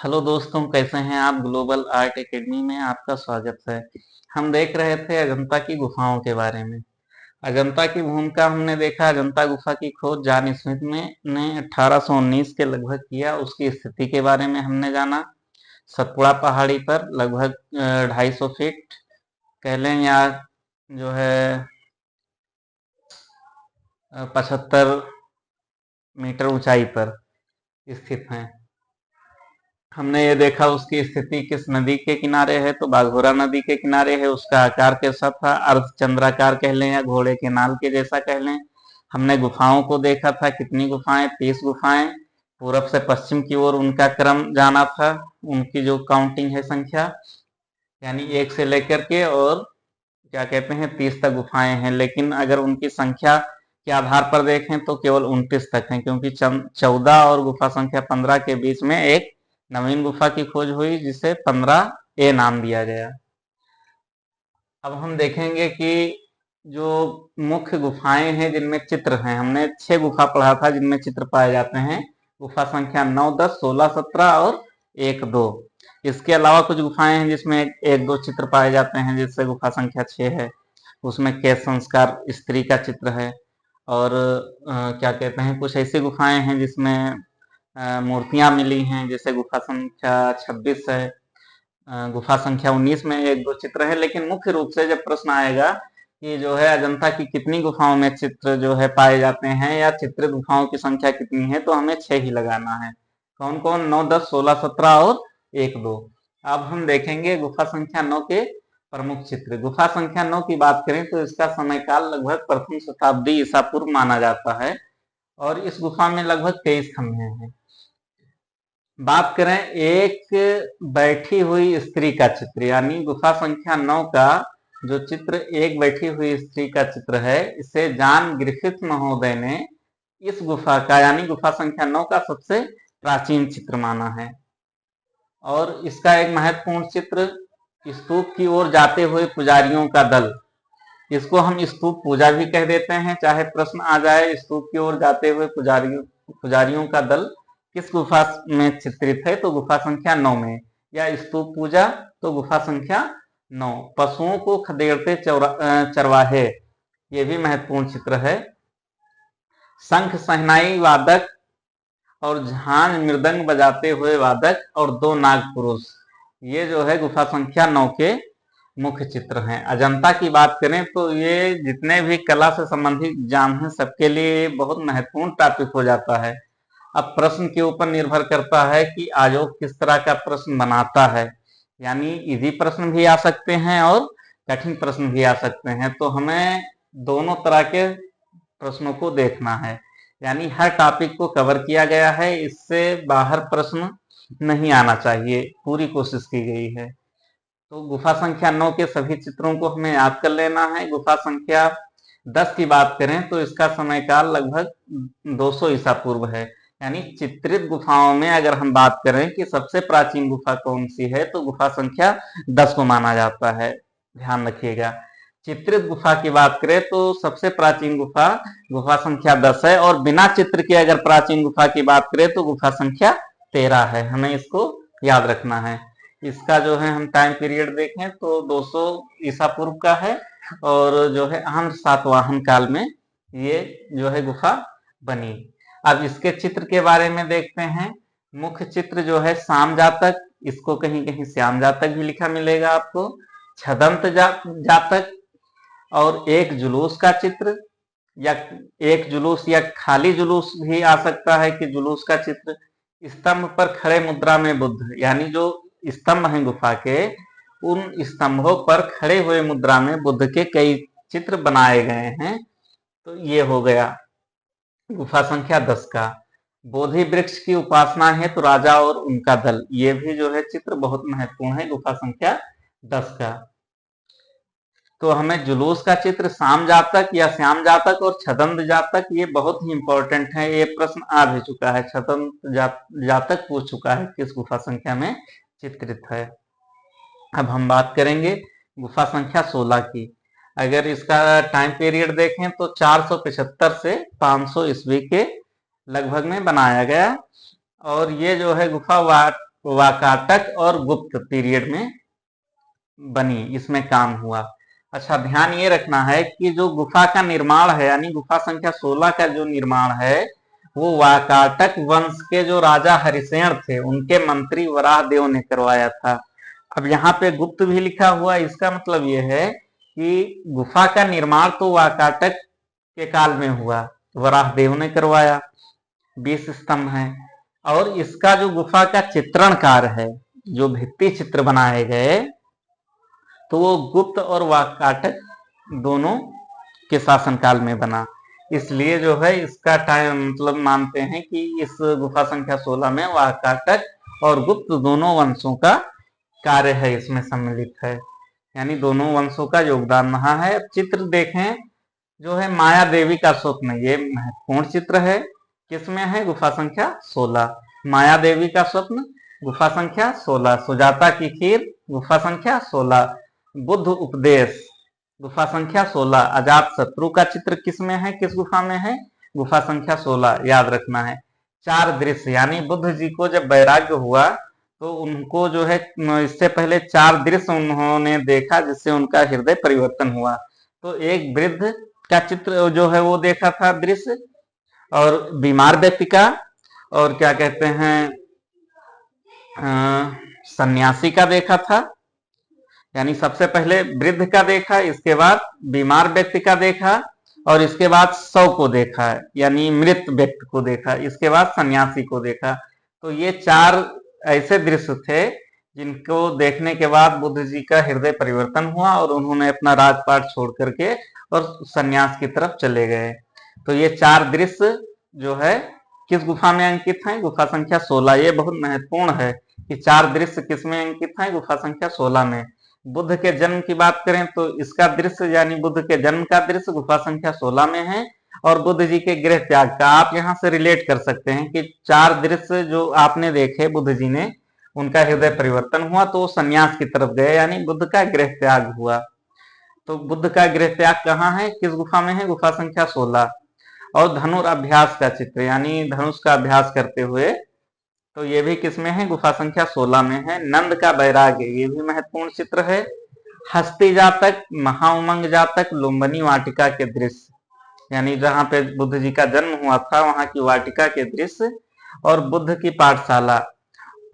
Hello दोस्तों, कैसे हैं आप। ग्लोबल आर्ट एकेडमी में आपका स्वागत है। हम देख रहे थे अजंता की गुफाओं के बारे में। अजंता की भूमिका हमने देखा। अजंता गुफा की खोज जॉन स्मिथ ने 1819 के लगभग किया। उसकी स्थिति के बारे में हमने जाना। सतपुड़ा पहाड़ी पर लगभग 250 फीट कह लें, या जो है 75 मीटर ऊंचाई पर स्थित है। हमने ये देखा उसकी स्थिति किस नदी के किनारे है, तो बाघोरा नदी के किनारे है। उसका आकार कैसा था, अर्धचंद्राकार कह लें या घोड़े के नाल के जैसा कह लें। हमने गुफाओं को देखा था, कितनी गुफाएं, 30 गुफाएं। पूरब से पश्चिम की ओर उनका क्रम जाना था। उनकी जो काउंटिंग है, संख्या, यानी 1 से लेकर के और क्या कहते हैं 30 तक गुफाएं हैं। लेकिन अगर उनकी संख्या के आधार पर देखें तो केवल 29 तक हैं, क्योंकि 14 और गुफा संख्या 15 के बीच में एक नवीन गुफा की खोज हुई जिसे 15A नाम दिया गया। अब हम देखेंगे कि जो मुख्य गुफाएं हैं जिनमें चित्र हैं, हमने 6 गुफा पढ़ा था जिनमें चित्र पाए जाते हैं। गुफा संख्या 9, 10, 16, 17 और 1, 2। इसके अलावा कुछ गुफाएं हैं जिसमें एक दो चित्र पाए जाते हैं, जिससे गुफा संख्या 6 है। उसमें केश संस्कार स्त्री का चित्र है। और क्या कहते हैं, कुछ ऐसी गुफाएं हैं जिसमें मूर्तियां मिली हैं, जैसे गुफा संख्या 26 है। गुफा संख्या 19 में एक दो चित्र है। लेकिन मुख्य रूप से जब प्रश्न आएगा कि जो है अजंता की कितनी गुफाओं में चित्र जो है पाए जाते हैं या चित्रित गुफाओं की संख्या कितनी है, तो हमें 6 ही लगाना है। कौन कौन, 9, 10, 16, 17 और 1, 2। अब हम देखेंगे गुफा संख्या 9 के प्रमुख चित्र। गुफा संख्या 9 की बात करें तो इसका समय काल लगभग प्रथम शताब्दी ईसा पूर्व माना जाता है और इस गुफा में लगभग 23 खंभे हैं। बात करें एक बैठी हुई स्त्री का चित्र, यानी गुफा संख्या 9 का जो चित्र एक बैठी हुई स्त्री का चित्र है, इसे जॉन ग्रिफिथ महोदय ने इस गुफा का, यानी गुफा संख्या 9 का सबसे प्राचीन चित्र माना है। और इसका एक महत्वपूर्ण चित्र स्तूप की ओर जाते हुए पुजारियों का दल। इसको हम स्तूप पूजा भी कह देते हैं, चाहे प्रश्न आ जाए स्तूप की ओर जाते हुए पुजारियों का दल किस गुफा में चित्रित है, तो गुफा संख्या 9 में। या स्तूप पूजा तो गुफा संख्या 9। पशुओं को खदेड़ते चरवाहे, ये भी महत्वपूर्ण चित्र है। शंख शहनाई वादक और झांझ मृदंग बजाते हुए वादक और 2 नाग पुरुष, ये जो है गुफा संख्या 9 के मुख्य चित्र हैं। अजंता की बात करें तो ये जितने भी कला से संबंधित एग्जाम हैं सबके लिए बहुत महत्वपूर्ण टॉपिक हो जाता है। अब प्रश्न के ऊपर निर्भर करता है कि आयोग किस तरह का प्रश्न बनाता है, यानी इजी प्रश्न भी आ सकते हैं और कठिन प्रश्न भी आ सकते हैं। तो हमें दोनों तरह के प्रश्नों को देखना है, यानी हर टॉपिक को कवर किया गया है, इससे बाहर प्रश्न नहीं आना चाहिए, पूरी कोशिश की गई है। तो गुफा संख्या 9 के सभी चित्रों को हमें याद कर लेना है। गुफा संख्या 10 की बात करें तो इसका समय काल लगभग 200 ईसा पूर्व है। यानी चित्रित गुफाओं में अगर हम बात करें कि सबसे प्राचीन गुफा कौन सी है, तो गुफा संख्या 10 को माना जाता है, ध्यान रखिएगा। चित्रित गुफा की बात करें तो सबसे प्राचीन गुफा गुफा संख्या 10 है, और बिना चित्र के अगर प्राचीन गुफा की बात करें तो गुफा संख्या 13 है। हमें इसको याद रखना है। इसका जो है हम टाइम पीरियड देखें तो 200 ईसा पूर्व का है, और जो है हम सातवाहन काल में ये जो है गुफा बनी। अब इसके चित्र के बारे में देखते हैं। मुख्य चित्र जो है शाम जातक, इसको कहीं कहीं श्याम जातक भी लिखा मिलेगा आपको, छदंत जातक, और एक जुलूस का चित्र, या एक जुलूस या खाली जुलूस भी आ सकता है कि जुलूस का चित्र। स्तंभ पर खड़े मुद्रा में बुद्ध, यानी जो स्तंभ हैं गुफा के, उन स्तंभों पर खड़े हुए मुद्रा में बुद्ध के कई चित्र बनाए गए हैं। तो ये हो गया गुफा संख्या 10 का। बोधि वृक्ष की उपासना है तो राजा और उनका दल, ये भी जो है चित्र बहुत महत्वपूर्ण है गुफा संख्या 10 का। तो हमें जुलूस का चित्र शाम जातक या श्याम जातक और छदंत जातक, ये बहुत ही इंपॉर्टेंट है। ये प्रश्न आ भी चुका है, छदंत जातक पूछ चुका है किस गुफा संख्या में चित्रित है। अब हम बात करेंगे गुफा संख्या 16 की। अगर इसका टाइम पीरियड देखें तो 475 से 500 ईस्वी के लगभग में बनाया गया, और ये जो है गुफा वाकाटक और गुप्त पीरियड में बनी, इसमें काम हुआ। अच्छा, ध्यान ये रखना है कि जो गुफा का निर्माण है, यानी गुफा संख्या 16 का जो निर्माण है, वो वाकाटक वंश के जो राजा हरिसेन थे, उनके मंत्री वराहदेव ने करवाया था। अब यहाँ पे गुप्त भी लिखा हुआ, इसका मतलब ये है कि गुफा का निर्माण तो वाकाटक के काल में हुआ, वराहदेव ने करवाया, 20 स्तंभ हैं। और इसका जो गुफा का चित्रणकार है, जो भित्ति चित्र बनाए गए, तो वो गुप्त और वाकाटक दोनों के शासनकाल में बना। इसलिए जो है इसका टाइम मतलब मानते हैं कि इस गुफा संख्या 16 में वाकाटक और गुप्त दोनों वंशों का कार्य है, इसमें सम्मिलित है, यानी दोनों वंशों का योगदान रहा है। अब चित्र देखें, जो है माया देवी का स्वप्न, ये महत्वपूर्ण चित्र है। किसमें है? गुफा संख्या 16। माया देवी का स्वप्न, गुफा संख्या 16। सुजाता की खीर, गुफा संख्या 16। बुद्ध उपदेश, गुफा संख्या 16। अजात शत्रु का चित्र किसमें है, किस गुफा में है? गुफा संख्या 16, याद रखना है। 4 दृश्य, यानी बुद्ध जी को जब वैराग्य हुआ तो उनको जो है इससे पहले 4 दृश्य उन्होंने देखा, जिससे उनका हृदय परिवर्तन हुआ। तो एक वृद्ध का चित्र जो है वो देखा था दृश्य, और बीमार व्यक्ति का, और क्या कहते हैं सन्यासी का देखा था। यानी सबसे पहले वृद्ध का देखा, इसके बाद बीमार व्यक्ति का देखा, और इसके बाद शव को देखा, यानी मृत व्यक्ति को देखा, इसके बाद सन्यासी को देखा। तो ये 4 ऐसे दृश्य थे जिनको देखने के बाद बुद्ध जी का हृदय परिवर्तन हुआ और उन्होंने अपना राजपाट छोड़ करके और सन्यास की तरफ चले गए। तो ये 4 दृश्य जो है किस गुफा में अंकित हैं? गुफा संख्या 16। ये बहुत महत्वपूर्ण है कि 4 दृश्य किसमें अंकित हैं? गुफा संख्या 16 में। बुद्ध के जन्म की बात करें तो इसका दृश्य, यानी बुद्ध के जन्म का दृश्य गुफा संख्या 16 में है, और बुद्ध जी के गृह त्याग का आप यहाँ से रिलेट कर सकते हैं कि 4 दृश्य जो आपने देखे बुद्ध जी ने, उनका हृदय परिवर्तन हुआ तो वो संन्यास की तरफ गए, यानी बुद्ध का गृह त्याग हुआ। तो बुद्ध का गृह त्याग कहाँ है, किस गुफा में है? गुफा संख्या 16। और धनुर्अभ्यास का चित्र, यानी धनुष का अभ्यास करते हुए, तो ये भी किसमें है? गुफा संख्या 16 में है। नंद का वैराग्य, ये भी महत्वपूर्ण चित्र है। हस्ती जातक, महाउमंग जातक, लुम्बिनी वाटिका के दृश्य, यानी जहां पे बुद्ध जी का जन्म हुआ था वहां की वाटिका के दृश्य, और बुद्ध की पाठशाला,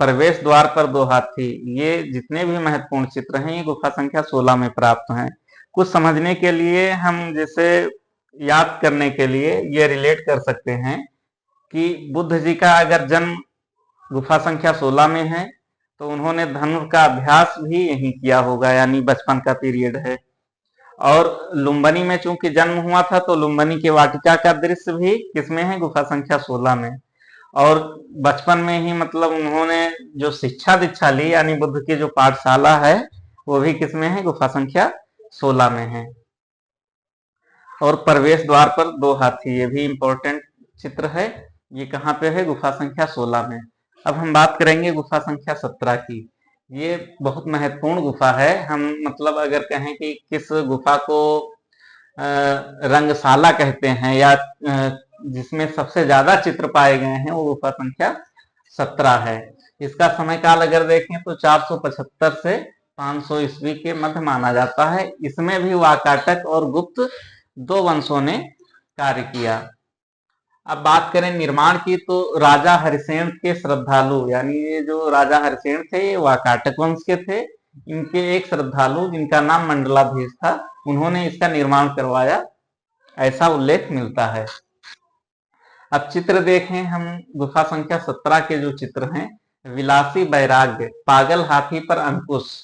प्रवेश द्वार पर 2 हाथी, ये जितने भी महत्वपूर्ण चित्र हैं ये गुफा संख्या 16 में प्राप्त हैं। कुछ समझने के लिए हम जैसे याद करने के लिए ये रिलेट कर सकते हैं कि बुद्ध जी का अगर जन्म गुफा संख्या 16 में है तो उन्होंने धनुष का अभ्यास भी यही किया होगा, यानी बचपन का पीरियड है। और लुम्बिनी में चूंकि जन्म हुआ था तो लुम्बिनी के वाटिका का दृश्य भी किसमें है? गुफा संख्या 16 में। और बचपन में ही मतलब उन्होंने जो शिक्षा दीक्षा ली, यानी बुद्ध की जो पाठशाला है, वो भी किसमें है? गुफा संख्या 16 में है। और प्रवेश द्वार पर 2 हाथी, ये भी इंपॉर्टेंट चित्र है। ये कहाँ पे है? गुफा संख्या 16 में। अब हम बात करेंगे गुफा संख्या 17 की। ये बहुत महत्वपूर्ण गुफा है। हम मतलब अगर कहें कि किस गुफा को रंगशाला कहते हैं, या जिसमें सबसे ज्यादा चित्र पाए गए हैं, वो गुफा संख्या 17 है। इसका समय काल अगर देखें तो 475 से 500 ईस्वी के मध्य माना जाता है। इसमें भी वाकाटक और गुप्त 2 वंशों ने कार्य किया। अब बात करें निर्माण की तो राजा हरिसेन के श्रद्धालु, यानी ये जो राजा हरिसेन थे ये वाकाटक वंश के थे। इनके एक श्रद्धालु जिनका नाम मंडलाधीश था, उन्होंने इसका निर्माण करवाया, ऐसा उल्लेख मिलता है। अब चित्र देखें हम, गुफा संख्या 17 के जो चित्र हैं, विलासी वैराग्य, पागल हाथी पर अंकुश,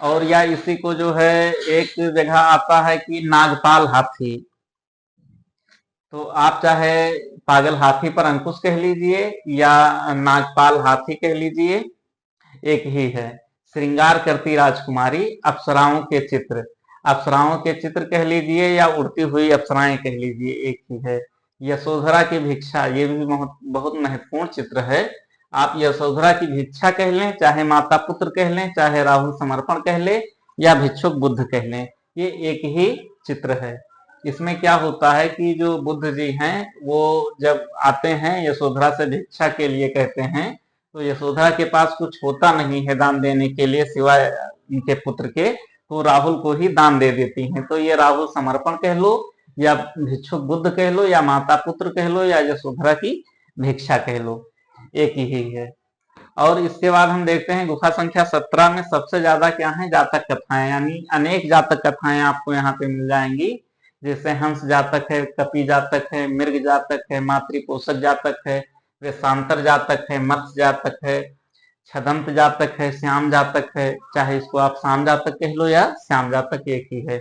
और या इसी को जो है एक जगह आता है कि नागपाल हाथी। तो आप चाहे पागल हाथी पर अंकुश कह लीजिए या नागपाल हाथी कह लीजिए, एक ही है। श्रृंगार करती राजकुमारी, अप्सराओं के चित्र, अप्सराओं के चित्र कह लीजिए या उड़ती हुई अप्सराएं कह लीजिए, एक ही है। यशोधरा की भिक्षा, ये भी बहुत महत्वपूर्ण चित्र है। आप यशोधरा की भिक्षा कह लें, चाहे माता पुत्र कह लें, चाहे राहुल समर्पण कह लें, या भिक्षुक बुद्ध कह लें, ये एक ही चित्र है। इसमें क्या होता है कि जो बुद्ध जी हैं वो जब आते हैं यशोधरा से भिक्षा के लिए कहते हैं, तो यशोधरा के पास कुछ होता नहीं है दान देने के लिए सिवाय उनके पुत्र के, तो राहुल को ही दान दे देती हैं। तो ये राहुल समर्पण कह लो, या भिक्षुक बुद्ध कह लो, या माता पुत्र कह लो, या यशोधरा की भिक्षा कह लो, एक ही है। और इसके बाद हम देखते हैं गुफा संख्या 17 में सबसे ज्यादा क्या है, जातक कथाएं, यानी अनेक जातक कथाएं आपको यहाँ पे मिल जाएंगी। जैसे हंस जातक है, कपि जातक है, मृग जातक है, मातृपोषक जातक है, वेशांतर जातक है, मत्स्य जातक है, छदंत जातक है, श्याम जातक है, चाहे इसको आप श्याम जातक कह लो या श्याम जातक एक ही है,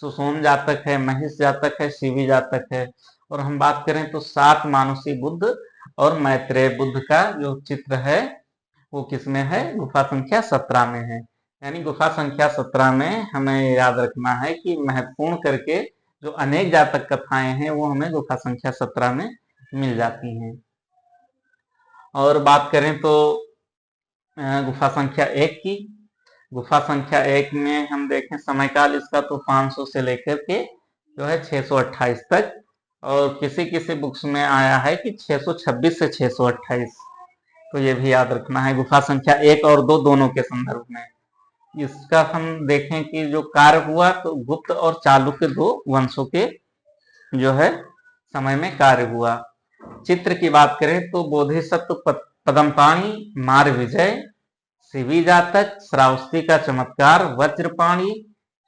सुसोम जातक है, महिष जातक है, शिवी जातक है। और हम बात करें तो 7 मानुषी बुद्ध और मैत्रेय बुद्ध का जो चित्र है वो किसमें है, गुफा संख्या 17 में है। यानी गुफा संख्या 17 में हमें याद रखना है कि महत्वपूर्ण करके जो अनेक जातक कथाएं हैं वो हमें गुफा संख्या 17 में मिल जाती हैं। और बात करें तो गुफा संख्या 1 की, गुफा संख्या 1 में हम देखें समयकाल इसका तो 500 से लेकर के जो है 628 तक, और किसी किसी बुक्स में आया है कि 626 से 628, तो ये भी याद रखना है गुफा संख्या 1 और 2 दोनों के संदर्भ में। इसका हम देखें कि जो कार्य हुआ तो गुप्त और चालुक्य 2 वंशों के जो है समय में कार्य हुआ। चित्र की बात करें तो बोधिसत्व पदमपाणी, मार विजय, शिवी जातक, श्रावस्ती का चमत्कार, वज्रपाणी,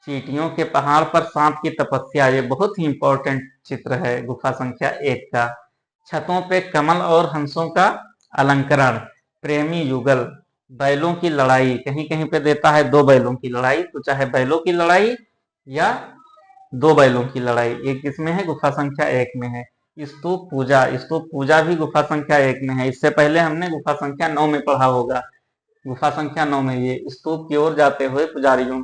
चींटियों के पहाड़ पर सांप की तपस्या, ये बहुत ही इंपॉर्टेंट चित्र है गुफा संख्या 1 का। छतों पे कमल और हंसों का अलंकरण, प्रेमी युगल, बैलों की लड़ाई, कहीं कहीं पे देता है 2 बैलों की लड़ाई, तो चाहे बैलों की लड़ाई या 2 बैलों की लड़ाई, एक किसमें है, गुफा संख्या 1 में है। स्तूप पूजा, स्तूप पूजा भी गुफा संख्या 1 में है। इससे पहले हमने गुफा संख्या 9 में पढ़ा होगा। गुफा संख्या 9 में ये स्तूप की ओर जाते हुए पुजारियों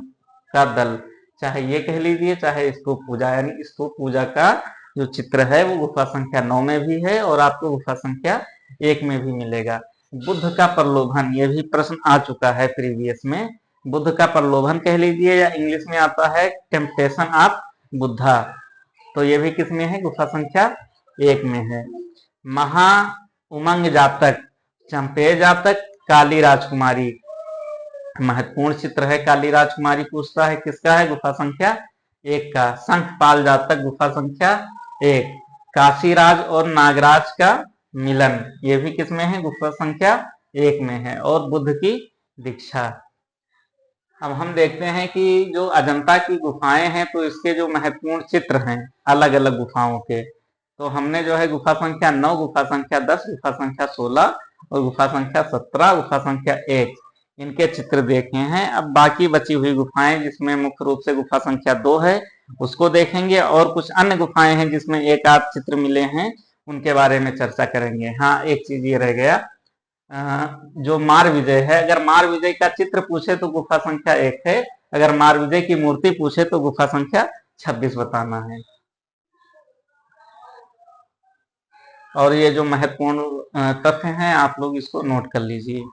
का दल, चाहे ये कह लीजिए चाहे स्तूप पूजा, यानी स्तूप पूजा का जो चित्र है वो गुफा संख्या 9 में भी है और आपको गुफा संख्या 1 में भी मिलेगा। बुद्ध का प्रलोभन, ये भी प्रश्न आ चुका है प्रीवियस में। बुद्ध का प्रलोभन कह लीजिए, या इंग्लिश में आता है टेम्पटेशन ऑफ बुद्धा, तो ये भी किसमें है, गुफा संख्या 1 में है। महा उमंग जातक, चंपे जातक, काली राजकुमारी, महत्वपूर्ण चित्र है। काली राजकुमारी पूछता है किसका है, गुफा संख्या 1 का। शंखपाल जातक गुफा संख्या 1। काशीराज और नागराज का मिलन, ये भी किसमें है, गुफा संख्या 1 में है। और बुद्ध की दीक्षा। अब हम देखते हैं कि जो अजंता की गुफाएं हैं तो इसके जो महत्वपूर्ण चित्र हैं अलग अलग गुफाओं के, तो हमने जो है गुफा संख्या 9, गुफा संख्या 10, गुफा संख्या 16 और गुफा संख्या 17, गुफा संख्या 1, इनके चित्र देखे हैं। अब बाकी बची हुई गुफाएं जिसमें मुख्य रूप से गुफा संख्या 2 है उसको देखेंगे, और कुछ अन्य गुफाएं हैं जिसमें एक आध चित्र मिले हैं उनके बारे में चर्चा करेंगे। हाँ, एक चीज ये रह गया, जो मार विजय है, अगर मार विजय का चित्र पूछे तो गुफा संख्या 1 है, अगर मार विजय की मूर्ति पूछे तो गुफा संख्या 26 बताना है। और ये जो महत्वपूर्ण तथ्य हैं आप लोग इसको नोट कर लीजिए।